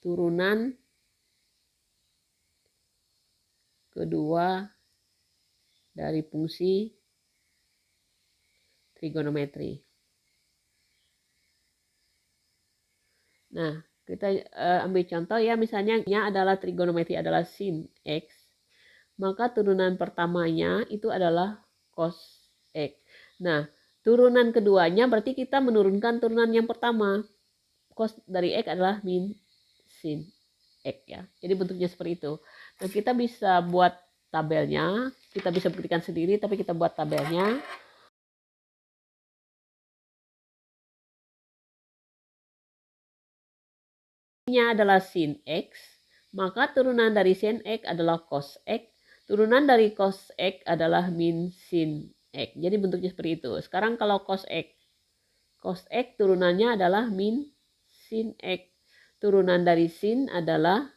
turunan kedua dari fungsi trigonometri. Nah, kita ambil contoh ya, misalnya adalah trigonometri adalah sin X, maka turunan pertamanya itu adalah cos X. Nah, turunan keduanya berarti kita menurunkan turunan yang pertama. Cos dari X adalah min sin X ya. Jadi bentuknya seperti itu. Nah, kita bisa buat tabelnya, kita bisa buktikan sendiri, tapi kita buat tabelnya. Ini adalah sin X, maka turunan dari sin X adalah cos X, turunan dari cos X adalah min sin X. Jadi bentuknya seperti itu. Sekarang kalau cos X turunannya adalah min sin X. Turunan dari sin adalah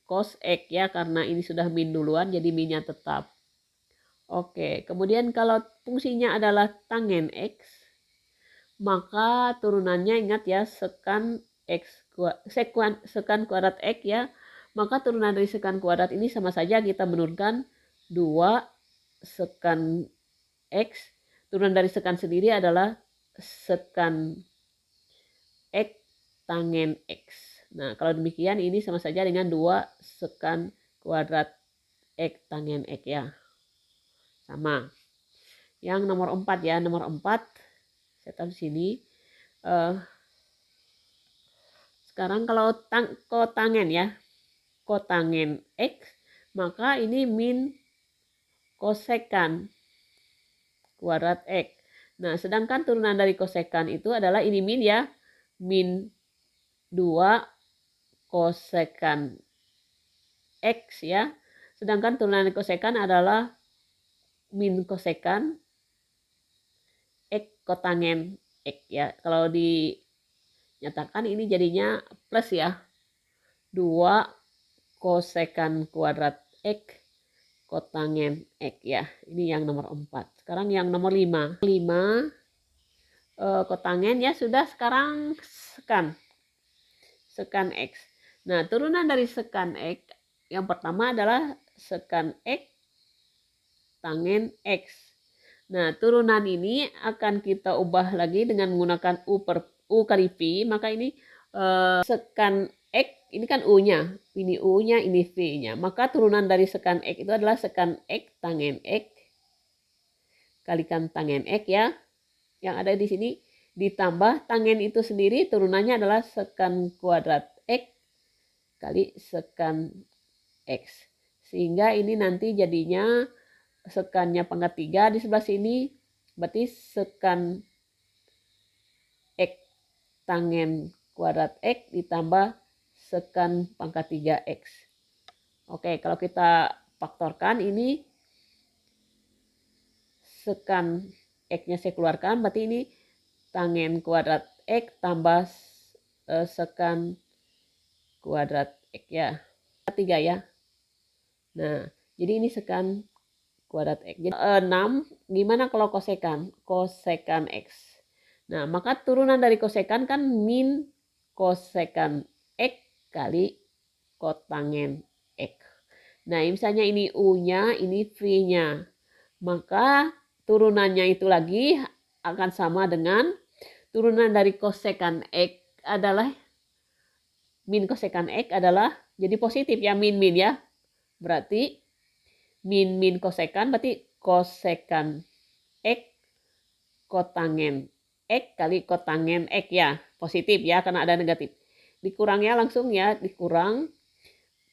cos X ya, karena ini sudah min duluan jadi minnya tetap. Oke, kemudian kalau fungsinya adalah tangen X, maka turunannya ingat ya, sekan kuadrat X ya, maka turunan dari sekan kuadrat ini sama saja kita menurunkan 2 sekan X. Turunan dari sekan sendiri adalah sekan X tangen X. Nah, kalau demikian ini sama saja dengan 2 sekan kuadrat X tangen X ya. Sama. Yang nomor 4 ya, nomor 4 saya taruh di sini. Sekarang kalau kotangen ya, kotangen X, maka ini min kosekan kuadrat X. Nah, sedangkan turunan dari kosekan itu adalah ini min ya, min 2 kosekan X ya. Sedangkan turunan dari kosekan adalah min kosekan X kotangen X ya. Kalau dinyatakan ini jadinya plus ya. 2 kosekan kuadrat X kotangen X ya. Ini yang nomor 4. Sekarang yang nomor 5. 5 kotangen ya sudah, sekarang sekan X. Nah, turunan dari sekan X yang pertama adalah sekan X tangen X. Nah, turunan ini akan kita ubah lagi dengan menggunakan U kali V. Maka ini sekan X, ini kan U-nya. Ini U-nya, ini V-nya. Maka turunan dari sekan X itu adalah sekan X tangen X kalikan tangen X ya. Yang ada di sini ditambah tangen itu sendiri turunannya adalah sekan kuadrat X kali sekan X. Sehingga ini nanti jadinya sekannya pangkat 3 di sebelah sini, berarti sekan X tangen kuadrat X ditambah sekan pangkat 3X. Oke, kalau kita faktorkan ini sekan X-nya saya keluarkan, berarti ini tangen kuadrat X tambah sekan kuadrat X ya. 3 ya. Nah, jadi ini sekan kuadrat X. Jadi 6, gimana kalau kosekan? Kosekan X. Nah, maka turunan dari kosekan kan min kosekan X kali kotangen X. Nah, misalnya ini U-nya, ini V-nya. Maka turunannya itu lagi akan sama dengan turunan dari kosekan X adalah min kosekan X adalah jadi positif ya, min ya. Berarti min kosekan berarti kosekan X kotangen X kali kotangen X ya. Positif ya karena ada negatif. Dikurangnya langsung ya, dikurang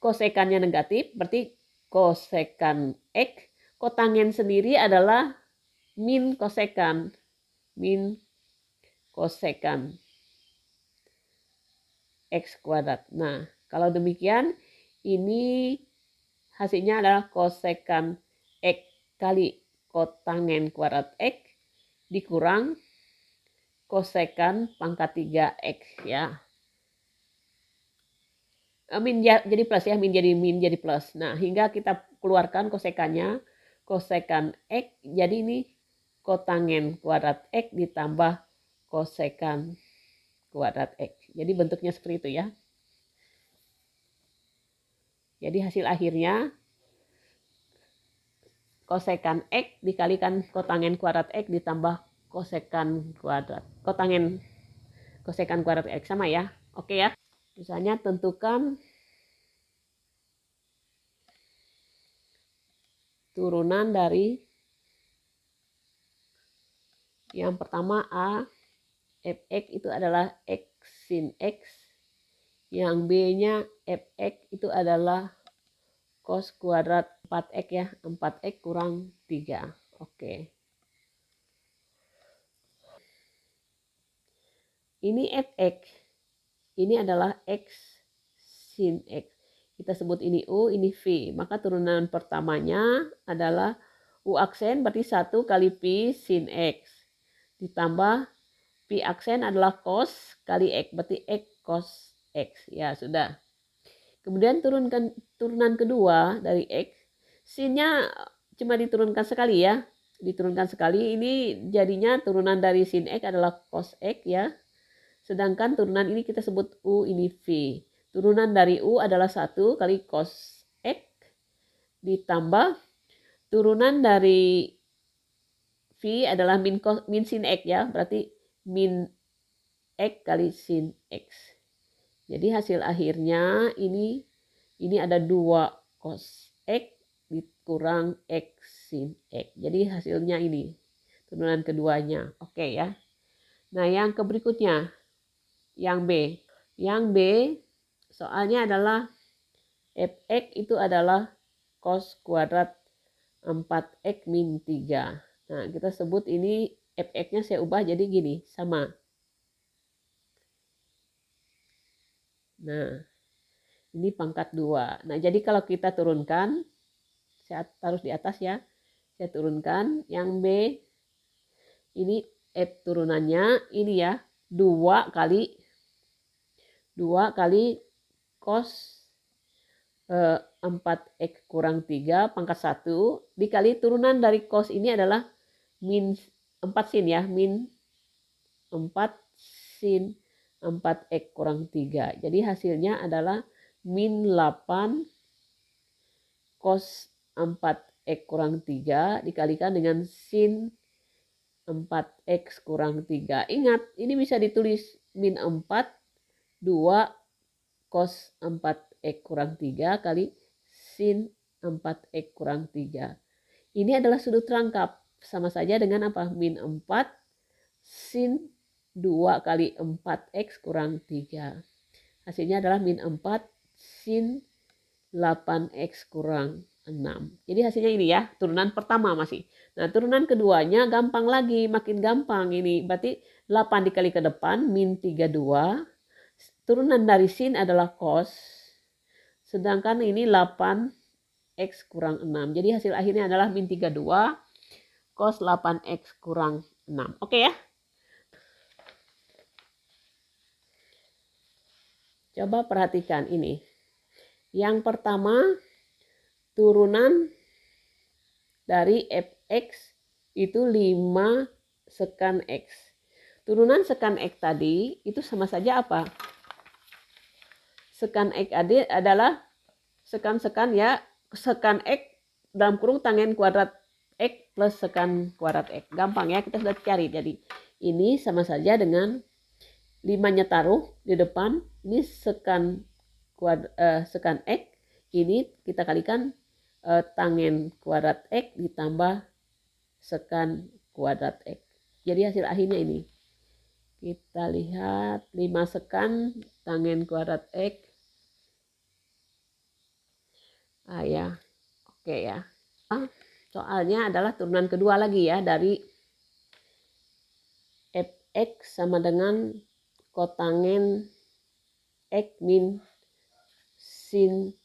kosekannya negatif berarti kosekan X. Kotangen sendiri adalah min kosekan X kuadrat. Nah, kalau demikian ini hasilnya adalah kosekan X kali kotangen kuadrat X dikurang kosekan pangkat 3X ya. Min jadi plus ya, min jadi plus. Nah, hingga kita keluarkan kosekannya, kosekan X, jadi ini kotangen kuadrat X ditambah kosekan kuadrat X. Jadi bentuknya seperti itu ya. Jadi hasil akhirnya kosekan X dikalikan kotangen kuadrat X ditambah kosekan kuadrat. Kosekan kuadrat X sama ya. Oke ya. Misalnya tentukan turunan dari yang pertama A, fx itu adalah x sin x. Yang B-nya fx itu adalah cos kuadrat 4x ya, 4x kurang 3. Oke. Ini fx, ini adalah x sin x. Kita sebut ini U, ini V. Maka turunan pertamanya adalah U aksen berarti 1 kali Pi sin X. Ditambah Pi aksen adalah cos kali X, berarti X cos X. Ya, sudah. Kemudian turunan kedua dari X, sinnya cuma diturunkan sekali ya. Diturunkan sekali, ini jadinya turunan dari sin X adalah cos X ya. Sedangkan turunan ini kita sebut U, ini V. Turunan dari U adalah 1 kali cos X ditambah turunan dari V adalah min sin X ya. Berarti min X kali sin X. Jadi hasil akhirnya ini ada 2 cos X dikurang X sin X. Jadi hasilnya ini turunan keduanya. Oke ya. Nah yang berikutnya yang B. Yang B soalnya adalah fx itu adalah cos kuadrat 4x min 3. Nah kita sebut ini fx-nya saya ubah jadi gini, sama. Nah ini pangkat 2. Nah jadi kalau kita turunkan, saya taruh di atas ya, saya turunkan yang B, ini f turunannya ini ya, 2 kali cos 4x kurang 3 pangkat 1 dikali turunan dari cos ini adalah min 4 sin ya, min 4 sin 4x kurang 3. Jadi hasilnya adalah min 8 cos 4x kurang 3 dikalikan dengan sin 4x kurang 3. Ingat, ini bisa ditulis min 4 2 cos 4x kurang 3 kali sin 4x kurang 3. Ini adalah sudut rangkap. Sama saja dengan apa? Min 4 sin 2 kali 4x kurang 3. Hasilnya adalah min 4 sin 8x kurang 6. Jadi hasilnya ini ya, turunan pertama masih. Nah turunan keduanya gampang lagi, makin gampang ini. Berarti 8 dikali ke depan, min 32. Turunan dari sin adalah cos, sedangkan ini 8x kurang 6. Jadi hasil akhirnya adalah min 32 cos 8x kurang 6. Oke ya. Coba perhatikan ini. Yang pertama, turunan dari fx itu 5 sekan x. Turunan sekan x tadi itu sama saja apa? Sekan X adalah sekan ya, sekan X dalam kurung tangen kuadrat X plus sekan kuadrat X. Gampang ya, kita sudah cari. Jadi ini sama saja dengan 5-nya taruh di depan, ini sekan X, ini kita kalikan tangen kuadrat X ditambah sekan kuadrat X. Jadi hasil akhirnya ini. Kita lihat 5 sekan tangen kuadrat X. Ya, oke ya. Soalnya adalah turunan kedua lagi ya, dari fx sama dengan kotangen x min sin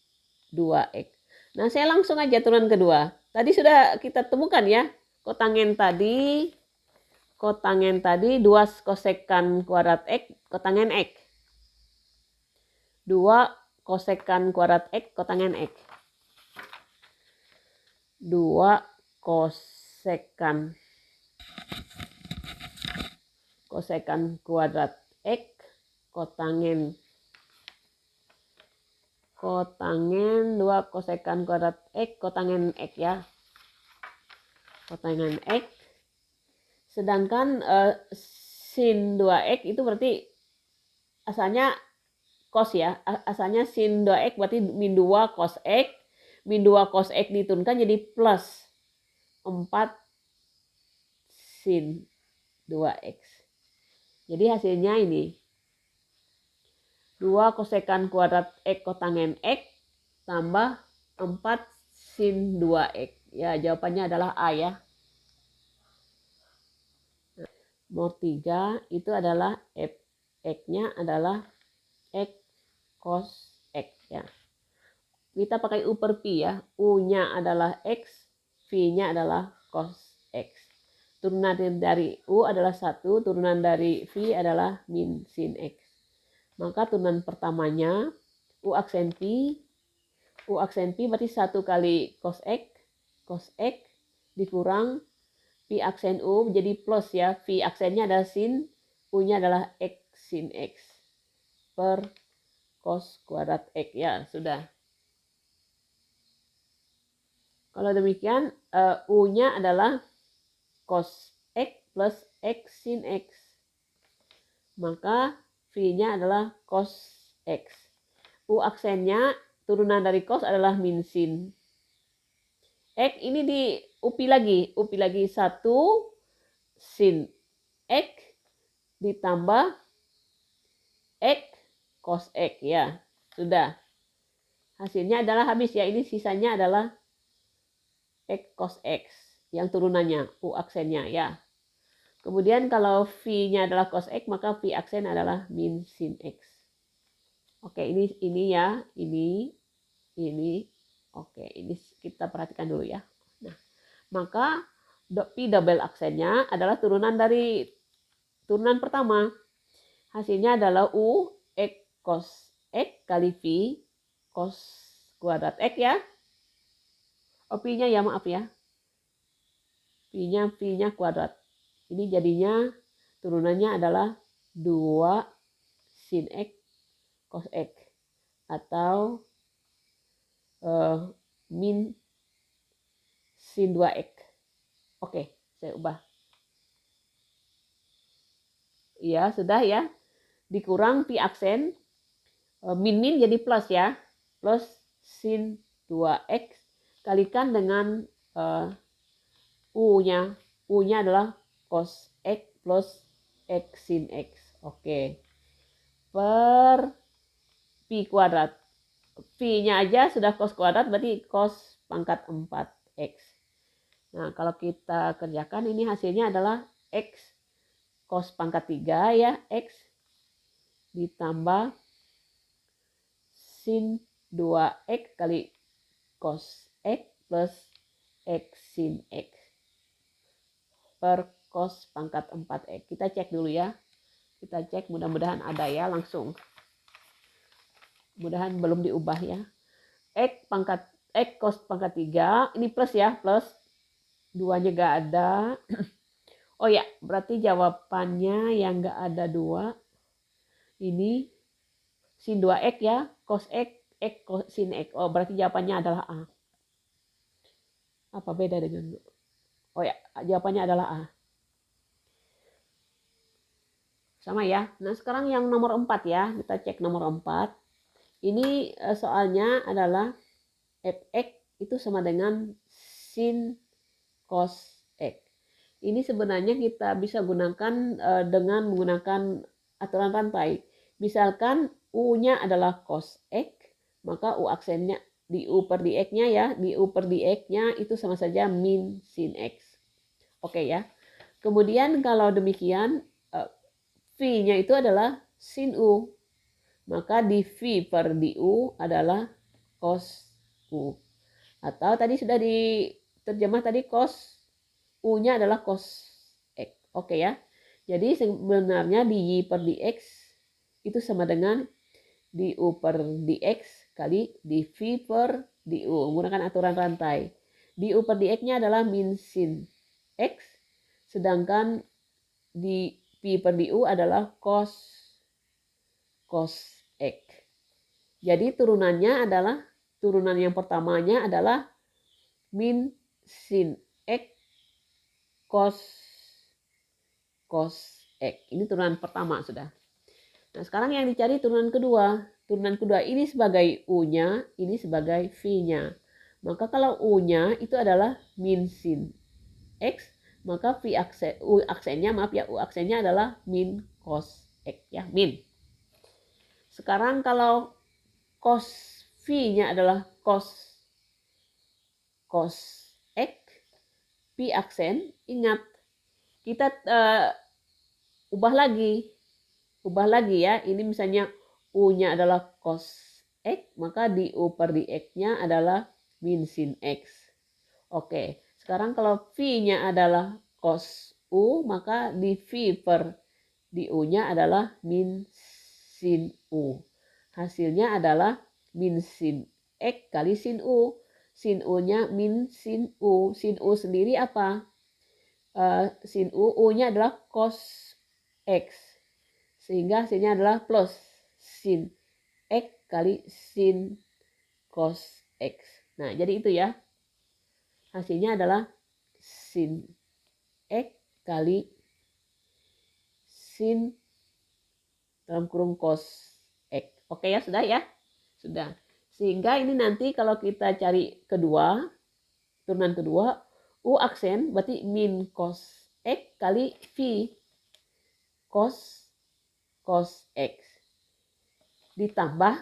2x. Nah saya langsung aja turunan kedua. Tadi sudah kita temukan ya, kotangen tadi 2 kosekan kuadrat x kotangen x. 2 kosekan kuadrat x kotangen x. 2 kosekan kuadrat X kotangen kotangen 2 kosekan kuadrat X kotangen X ya. Kotangen X. Sedangkan sin 2X itu berarti asalnya cos ya. Asalnya sin 2X berarti min 2 cos X. Min 2 cos X diturunkan jadi plus 4 sin 2X. Jadi hasilnya ini 2 kosekan kuadrat X kotangen X tambah 4 sin 2X. Ya, jawabannya adalah A ya. Nomor 3 itu adalah X-nya adalah X cos X ya. Kita pakai U per Pi ya. U-nya adalah X, V-nya adalah cos X. Turunan dari U adalah 1, turunan dari V adalah min sin X. Maka turunan pertamanya U aksen Pi. U aksen Pi berarti 1 kali cos X dikurang Pi aksen U menjadi plus ya. V aksennya adalah sin, U-nya adalah X sin X per cos kuadrat X ya, sudah. Kalau demikian U-nya adalah cos X plus X sin X. Maka V-nya adalah cos X. U aksennya turunan dari cos adalah min sin. X ini di upi lagi 1 sin X ditambah X cos X ya. Sudah. Hasilnya adalah habis ya. Ini sisanya adalah X cos X yang turunannya U aksennya ya. Kemudian kalau V-nya adalah cos X maka V aksen adalah min sin X. Oke, ini ya, ini. Oke, ini kita perhatikan dulu ya. Nah, maka Pi double aksennya adalah turunan dari turunan pertama. Hasilnya adalah U X cos X kali V cos kuadrat X ya. Oh, Pi-nya ya, maaf ya. V-nya kuadrat. Ini jadinya turunannya adalah 2 sin X cos X atau min sin 2X. Oke, saya ubah. Ya, sudah ya. Dikurang Pi aksen. Min jadi plus ya. Plus sin 2X kalikan dengan U-nya. U-nya adalah cos X plus X sin X. Oke. Per Pi kuadrat. V-nya aja sudah cos kuadrat berarti cos pangkat 4X. Nah, kalau kita kerjakan ini hasilnya adalah X cos pangkat 3 ya, X ditambah sin 2X kali cos X plus X sin X per cos pangkat 4X. Kita cek dulu ya. Kita cek mudah-mudahan ada ya langsung. Mudahan belum diubah ya. X cos pangkat 3 ini plus ya, plus 2-nya gak ada. Oh ya, berarti jawabannya yang gak ada 2 ini sin 2X ya, cos X cos sin X. Oh, berarti jawabannya adalah A. Apa beda dengan? Oh ya, jawabannya adalah A. Sama ya. Nah, sekarang yang nomor 4 ya. Kita cek nomor 4. Ini soalnya adalah fx itu sama dengan sin cos x. Ini sebenarnya kita bisa gunakan dengan menggunakan aturan rantai. Misalkan U-nya adalah cos x, maka U aksennya di U per dx-nya ya, di U per dx-nya itu sama saja min sin x. Oke ya. Kemudian kalau demikian V-nya itu adalah sin U. Maka di V per du adalah cos U. Atau tadi sudah diterjemah tadi cos U-nya adalah cos X. Oke ya. Jadi sebenarnya di Y per dx itu sama dengan di U per dx kali di V per du. Menggunakan aturan rantai. Di U per dx-nya adalah min sin X. Sedangkan di V per du adalah cos X. Jadi turunan yang pertamanya adalah min sin X cos X. Ini turunan pertama sudah. Nah, sekarang yang dicari turunan kedua. Turunan kedua ini sebagai U-nya, ini sebagai V-nya. Maka kalau U-nya itu adalah min sin X, maka U aksennya adalah min cos X ya, min. Sekarang kalau cos V-nya adalah cos X, V aksen, ingat kita ubah lagi ya. Ini misalnya U-nya adalah cos X, maka di U per di X-nya adalah min sin X. Oke, sekarang kalau V-nya adalah cos U, maka di V per di U-nya adalah min sin U. Hasilnya adalah min sin X kali sin U. Sin U-nya min sin U. Sin U sendiri apa? Sin U, U-nya adalah cos X. Sehingga hasilnya adalah plus sin X kali sin cos X. Nah, jadi itu ya. Hasilnya adalah sin X kali sin dalam kurung cos X. Oke ya, sudah ya? Sudah. Sehingga ini nanti kalau kita cari turunan kedua, U aksen berarti min cos X kali V cos X. Ditambah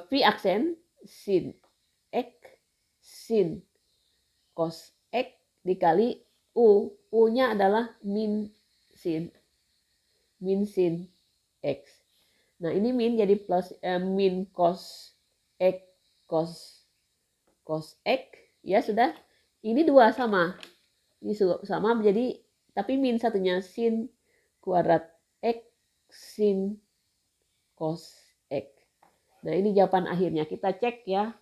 V aksen sin X sin cos X dikali U. U-nya adalah min sin X. Nah, ini min jadi plus min cos X cos X. Ya sudah. Ini dua sama. Ini sama jadi tapi min satunya sin kuadrat X sin cos X. Nah, ini jawaban akhirnya. Kita cek ya.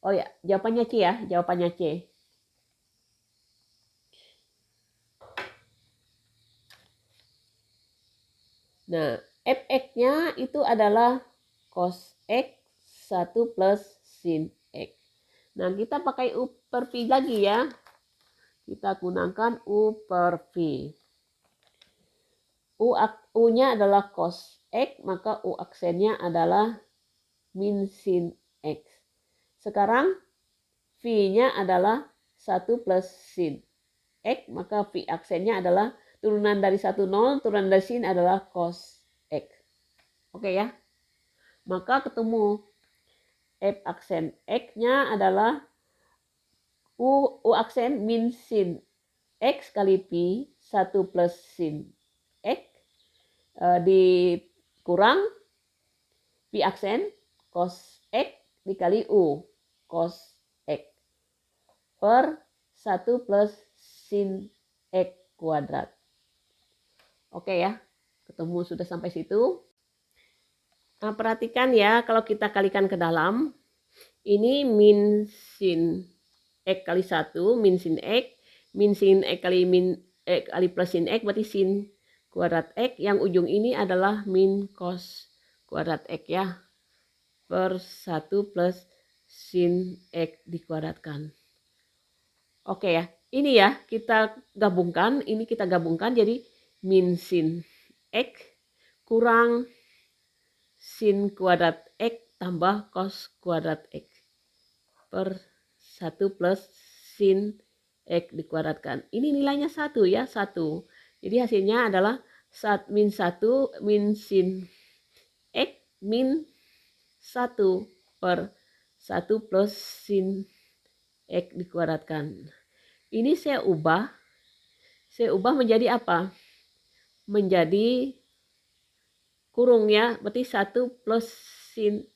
Oh ya, jawabannya C ya. Jawabannya C. Nah, fx-nya itu adalah cos X 1 plus sin X. Nah, kita pakai U per V lagi ya. Kita gunakan U per V. U-nya adalah cos X, maka U aksennya adalah min sin X. Sekarang V-nya adalah 1 plus sin X, maka V aksennya adalah turunan dari 1, 0, turunan dari sin adalah cos X. Oke ya. Maka ketemu F aksen X-nya adalah U aksen min sin X kali V 1 plus sin X dikurang V aksen cos X dikali U cos X per 1 plus sin X kuadrat. Oke ya, ketemu sudah sampai situ. Nah, perhatikan ya, kalau kita kalikan ke dalam, ini min sin X kali 1, min sin X kali kali plus sin X, berarti sin kuadrat X, yang ujung ini adalah min cos kuadrat X ya, per 1 plus sin X dikuadratkan. Oke ya, ini ya kita gabungkan, jadi min sin X kurang sin kuadrat X tambah cos kuadrat X per 1 plus sin X dikuadratkan. Ini nilainya 1 ya, 1. Jadi hasilnya adalah min 1 min sin X min 1 per 1 plus sin X dikuadratkan. Ini saya ubah menjadi apa? Menjadi kurung ya, berarti 1 plus sin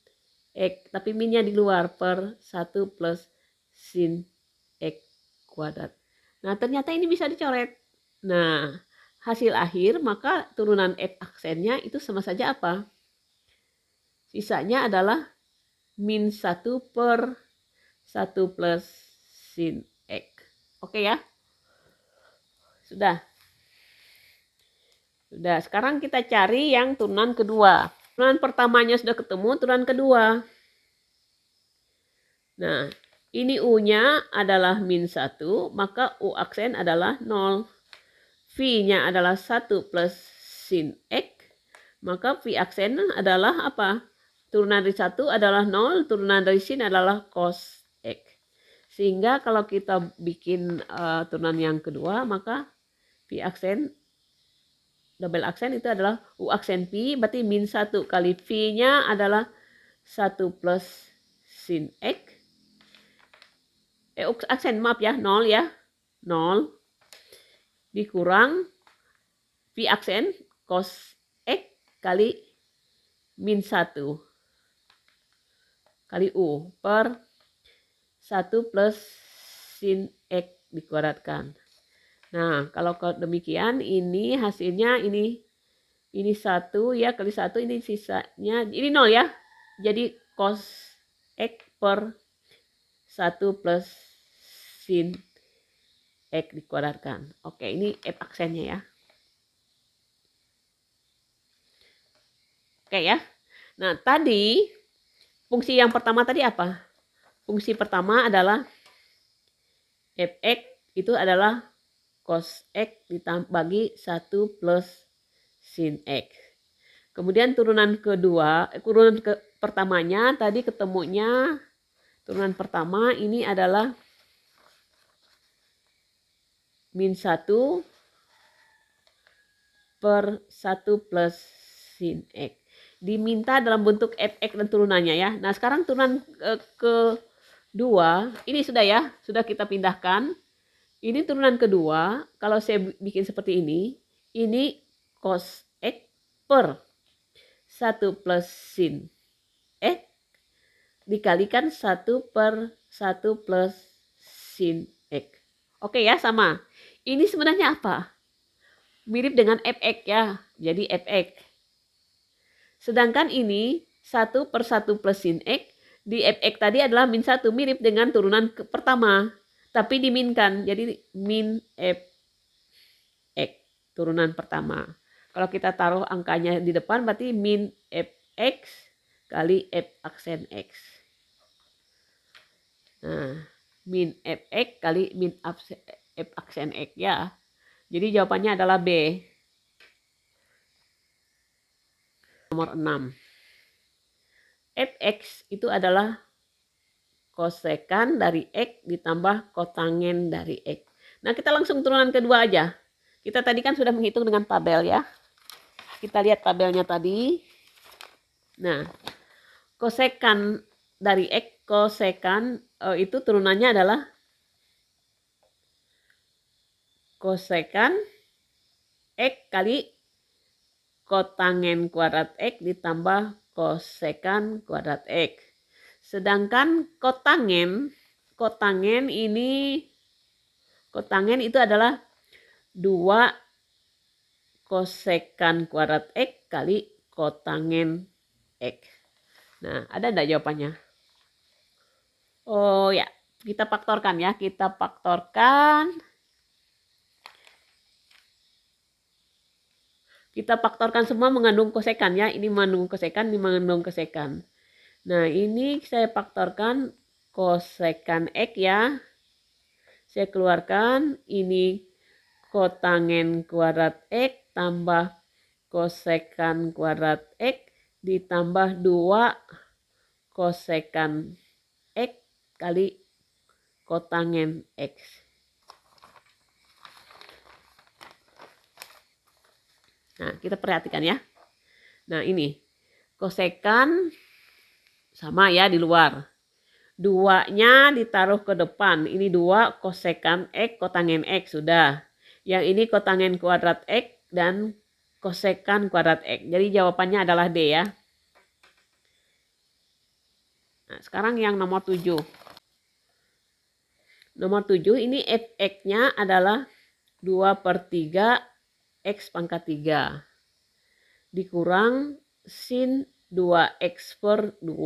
X, tapi minnya di luar, per 1 plus sin X kuadrat. Nah, ternyata ini bisa dicoret. Nah, hasil akhir, maka turunan F aksennya itu sama saja apa? Sisanya adalah min 1 per 1 plus sin X. Oke ya? Sudah. Sudah, sekarang kita cari yang turunan kedua. Turunan pertamanya sudah ketemu, turunan kedua. Nah, ini U-nya adalah min 1, maka U aksen adalah 0. V-nya adalah 1 plus sin X, maka V aksen adalah apa? Turunan dari 1 adalah 0, turunan dari sin adalah cos X. Sehingga kalau kita bikin turunan yang kedua, maka V aksen, double aksen itu adalah U aksen V, berarti min 1 kali V-nya adalah 1 plus sin X. Aksen maaf ya, 0 ya, 0 dikurang V aksen cos X kali min 1 kali U per 1 plus sin X dikuadratkan. Nah, kalau demikian ini hasilnya ini 1 ya kali 1, ini sisanya ini 0 ya. Jadi cos X per 1 plus sin X dikuadratkan. Oke, ini F aksennya ya. Oke ya. Nah, tadi fungsi yang pertama tadi apa? Fungsi pertama adalah Fx itu adalah cos X bagi 1 plus sin X. Kemudian turunan pertamanya tadi ketemunya turunan pertama ini adalah min 1 per 1 plus sin X. Diminta dalam bentuk Fx dan turunannya ya. Nah, sekarang turunan kedua, ini sudah ya, sudah kita pindahkan. Ini turunan kedua, kalau saya bikin seperti ini cos X per 1 plus sin X dikalikan 1 per 1 plus sin X. Oke ya, sama. Ini sebenarnya apa? Mirip dengan Fx ya, jadi Fx. Sedangkan ini 1 per 1 plus sin X, di Fx tadi adalah min 1, mirip dengan turunan pertama. Tapi diminkan, jadi min Fx, turunan pertama. Kalau kita taruh angkanya di depan, berarti min Fx kali F aksen X. Nah, min Fx kali min F aksen X ya. Jadi jawabannya adalah B. Nomor 6. Fx itu adalah kosekan dari X ditambah kotangen dari X. Nah, kita langsung turunan kedua aja. Kita tadi kan sudah menghitung dengan tabel ya. Kita lihat tabelnya tadi. Nah, kosekan dari X, kosekan itu turunannya adalah kosekan X kali kotangen kuadrat X ditambah kosekan kuadrat X. Sedangkan kotangen itu adalah 2 kosekan kuadrat X kali kotangen X. Nah, ada enggak jawabannya? Oh ya, kita faktorkan ya. Kita faktorkan semua mengandung kosekan ya. Ini mengandung kosekan, ini mengandung kosekan. Nah, ini saya faktorkan kosekan X ya. Saya keluarkan ini kotangen kuadrat X tambah kosekan kuadrat X ditambah 2 kosekan X kali kotangen X. Nah, kita perhatikan ya. Nah, ini kosekan sama ya di luar. 2-nya ditaruh ke depan. Ini 2 kosekan X kotangen X sudah. Yang ini kotangen kuadrat X dan kosekan kuadrat X. Jadi jawabannya adalah D ya. Nah, sekarang yang nomor 7. Nomor 7 ini Fx-nya adalah 2 per 3 X pangkat 3 dikurang sin 2X per 2.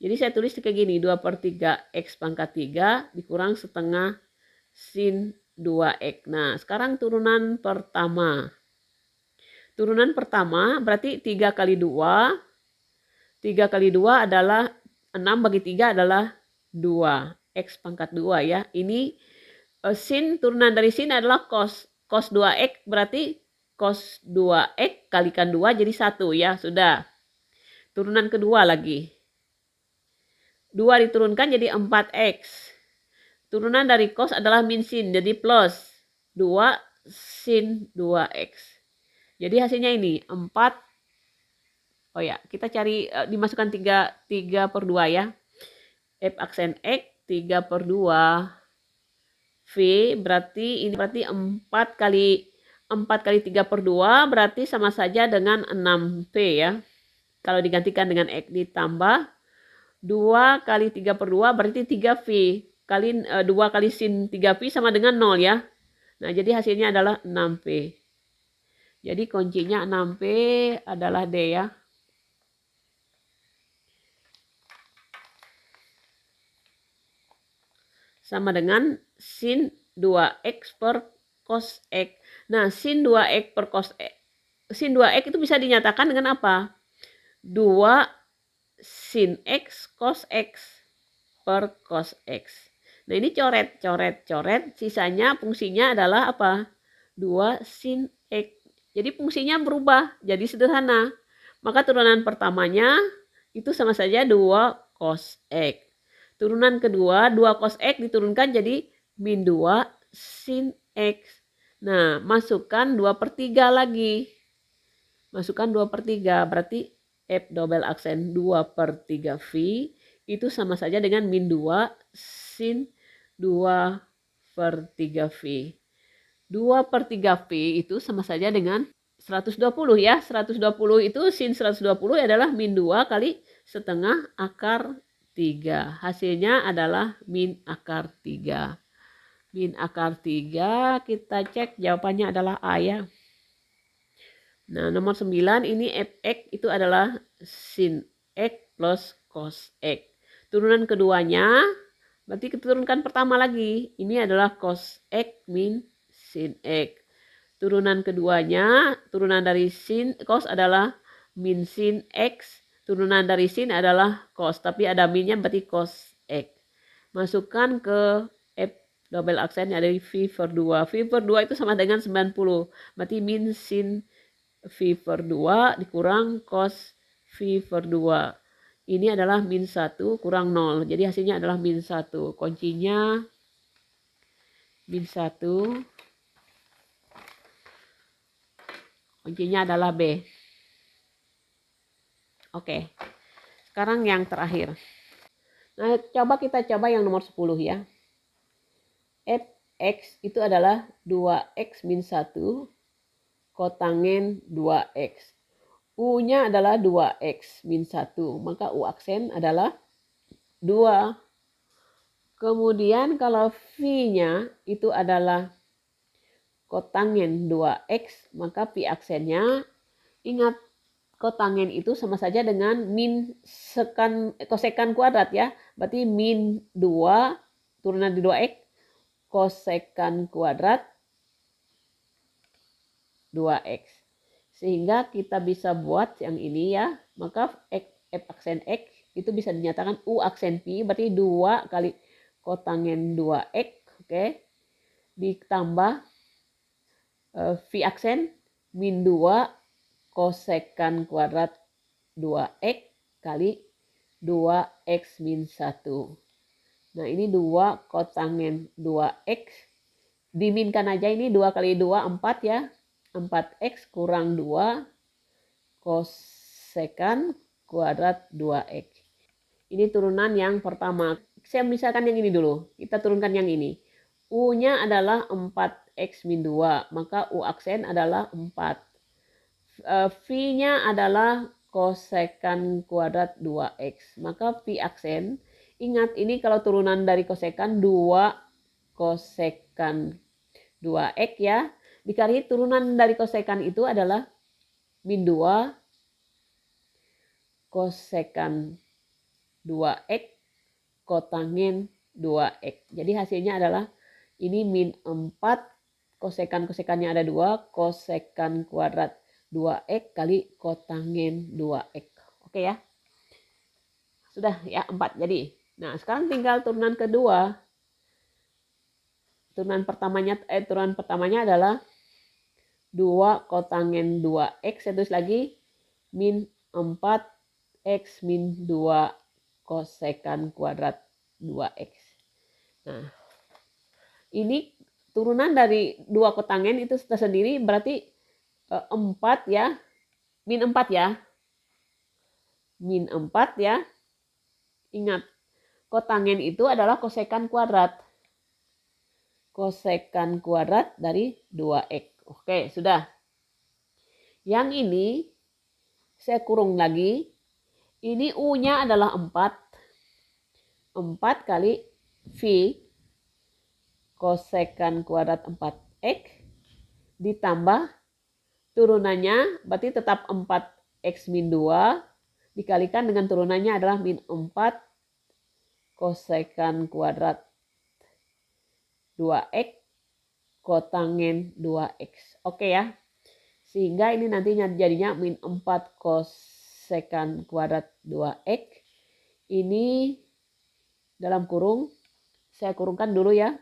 Jadi saya tulis kayak gini, 2 per 3 X pangkat 3 dikurang setengah sin 2X. Nah, sekarang turunan pertama. Turunan pertama berarti 3 kali 2. 3 kali 2 adalah 6 bagi 3 adalah 2. X pangkat 2 ya. Ini sin, turunan dari sin adalah cos. Cos 2X berarti cos 2X kalikan 2 jadi 1 ya. Sudah. Turunan kedua lagi. 2 diturunkan jadi 4X. Turunan dari cos adalah min sin. Jadi plus 2 sin 2X. Jadi hasilnya ini 4. Oh ya, kita cari dimasukkan 3 per 2 ya. F aksen X 3 per 2. V berarti ini berarti 4 kali 3 per 2 berarti sama saja dengan 6V ya. Kalau digantikan dengan X ditambah 2 kali 3 per 2 berarti 3V. Kali 2 kali sin 3V sama dengan 0 ya. Nah, jadi hasilnya adalah 6V. Jadi kuncinya 6V adalah D ya. Sama dengan sin 2X per cos X. Nah, sin 2X per cos X. Sin 2X itu bisa dinyatakan dengan apa? 2 sin X cos X per cos X. Nah, ini coret. Sisanya fungsinya adalah apa? 2 sin X. Jadi fungsinya berubah. Jadi sederhana. Maka turunan pertamanya itu sama saja 2 cos X. Turunan kedua 2 cos X diturunkan jadi min 2 sin X. Nah, masukkan 2 per 3 lagi. Masukkan 2 per 3 berarti F double aksen 2 per 3V itu sama saja dengan min 2 sin 2 per 3V. 2 per 3V itu sama saja dengan 120 ya. 120 itu sin 120 adalah min 2 kali setengah akar 3. Hasilnya adalah min akar 3. Min akar 3 kita cek jawabannya adalah A ya. Nah, nomor 9 ini fx itu adalah sin x plus cos x. Turunan keduanya berarti kita turunkan pertama lagi. Ini adalah cos x min sin x. Turunan keduanya, turunan dari sin cos adalah min sin x. Turunan dari sin adalah cos, tapi ada minnya berarti cos x. Masukkan ke F double aksen dari V per 2. V per 2 itu sama dengan 90. Berarti min sin V per 2 dikurang cos V per 2. Ini adalah min 1 kurang 0. Jadi hasilnya adalah min 1. Kuncinya min 1. Kuncinya adalah B. Oke. Sekarang yang terakhir. Nah, kita coba yang nomor 10 ya. Fx itu adalah 2x min 1 kotangen 2x. U-nya adalah 2x min 1. Maka U aksen adalah 2. Kemudian kalau V-nya itu adalah kotangen 2x, maka P aksennya, ingat kotangen itu sama saja dengan min kosekan kuadrat ya. Berarti min 2 turunan di 2x kosekan kuadrat 2x. Sehingga kita bisa buat yang ini ya. Maka F aksen X itu bisa dinyatakan U aksen P berarti 2 kali kotangen 2x. Oke. Ditambah V aksen min 2 kosekan kuadrat 2x kali 2x min 1. Nah, ini 2 kotangen 2x. Diminkan aja ini 2 kali 2, 4 ya. 4x kurang 2 kosekan kuadrat 2x. Ini turunan yang pertama. Saya misalkan yang ini dulu. Kita turunkan yang ini. U-nya adalah 4x min 2. Maka U aksen adalah 4. V-nya adalah kosekan kuadrat 2x. Maka V aksen, ingat ini kalau turunan dari kosekan 2 kosekan 2x ya. Dikali turunan dari kosekan itu adalah min 2 kosekan 2x kotangen 2x. Jadi hasilnya adalah ini min 4 kosekan-kosekannya ada 2 kosekan kuadrat 2x kali kotangen 2x. Oke ya. Sudah ya 4 jadi. Nah sekarang tinggal turunan kedua. Turunan pertamanya adalah 2 kotangen 2x. Saya tulis lagi min 4x min 2 kosekan kuadrat 2x. Nah ini turunan dari 2 kotangen itu tersendiri berarti 4 ya. Min 4 ya. Min 4 ya. Ingat, kotangen itu adalah kosekan kuadrat. Kosekan kuadrat dari 2x. Oke, sudah. Yang ini saya kurung lagi. Ini U-nya adalah 4. 4 kali V kosekan kuadrat 4x ditambah turunannya berarti tetap 4x min 2 dikalikan dengan turunannya adalah min 4 kosekan kuadrat 2x kotangen 2x. Oke ya. Sehingga ini nantinya jadinya min 4 kosekan kuadrat 2x. Ini dalam kurung, saya kurungkan dulu ya.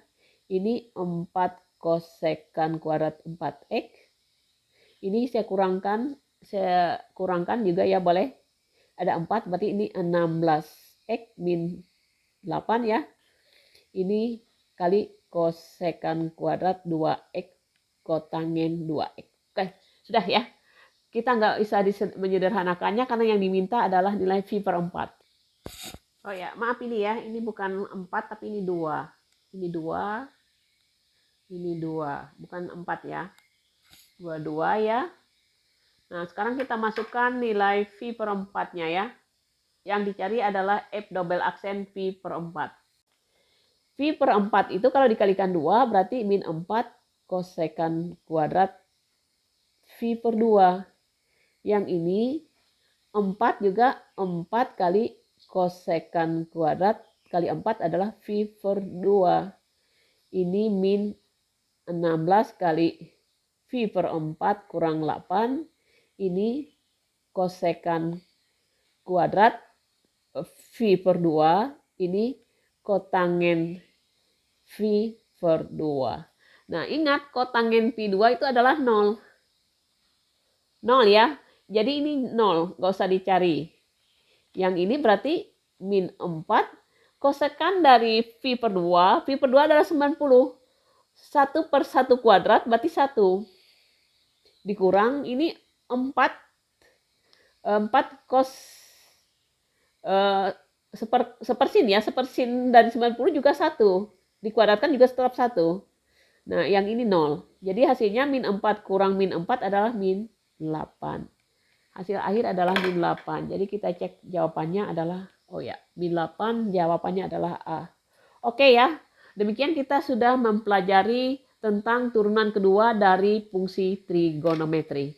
Ini 4 kosekan kuadrat 4x. Ini saya kurangkan juga ya boleh. Ada 4 berarti ini 16x min 8 ya. Ini kali kosekan kuadrat 2x kotangen 2x. Oke, sudah ya. Kita nggak bisa menyederhanakannya karena yang diminta adalah nilai V per 4. Oh ya, maaf ini ya. Ini bukan 4 tapi ini 2. Ini 2. Ini 2. Bukan 4 ya. 2 ya. Nah, sekarang kita masukkan nilai V per 4-nya ya. Yang dicari adalah F double aksen V per 4. V per 4 itu kalau dikalikan 2 berarti min 4 kosekan kuadrat V per 2. Yang ini 4 juga 4 kali kosekan kuadrat kali 4 adalah V per 2. Ini min 16 kali V per 4 kurang 8. Ini kosekan kuadrat V per 2. Ini kotangen V per 2. Nah ingat kotangen V2 itu adalah 0. 0 ya. Jadi ini 0. Gak usah dicari. Yang ini berarti min 4. Kosekan dari V per 2. V per 2 adalah 90. 1 per 1 kuadrat berarti 1. Dikurang ini 4 kos sepersin ya. Sepersin dari 90 juga 1. Dikuadratkan juga tetap 1. Nah yang ini 0. Jadi hasilnya min 4 kurang min 4 adalah min 8. Hasil akhir adalah min 8. Jadi kita cek jawabannya adalah, oh ya, min 8 jawabannya adalah A. Oke ya, demikian kita sudah mempelajari tentang turunan kedua dari fungsi trigonometri.